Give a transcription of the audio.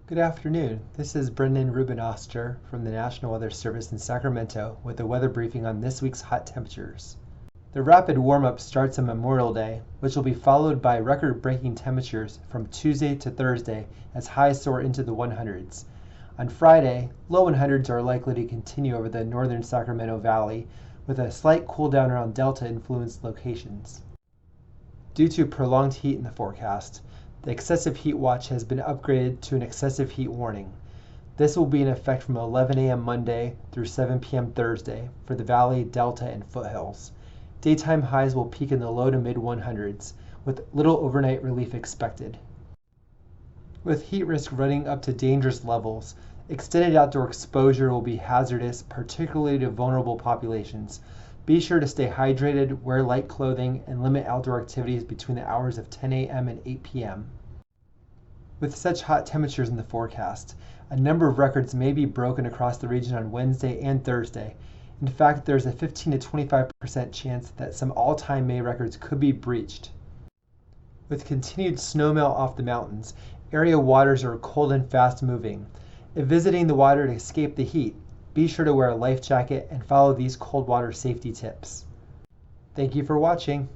Good afternoon. This is Brendan Rubinoster from the National Weather Service in Sacramento with a weather briefing on this week's hot temperatures. The rapid warm-up starts on Memorial Day, which will be followed by record-breaking temperatures from Tuesday to Thursday as highs soar into the 100s. On Friday, low 100s are likely to continue over the northern Sacramento Valley, with a slight cool down around Delta-influenced locations. Due to prolonged heat in the forecast, the excessive heat watch has been upgraded to an excessive heat warning. This will be in effect from 11 a.m. Monday through 7 p.m. Thursday for the Valley, Delta, and foothills. Daytime highs will peak in the low to mid 100s, with little overnight relief expected. With heat risk running up to dangerous levels, extended outdoor exposure will be hazardous, particularly to vulnerable populations. Be sure to stay hydrated, wear light clothing, and limit outdoor activities between the hours of 10 a.m. and 8 p.m. With such hot temperatures in the forecast, a number of records may be broken across the region on Wednesday and Thursday. In fact, there's a 15 to 25% chance that some all-time May records could be breached. With continued snowmelt off the mountains, area waters are cold and fast-moving. If visiting the water to escape the heat, be sure to wear a life jacket and follow these cold water safety tips. Thank you for watching.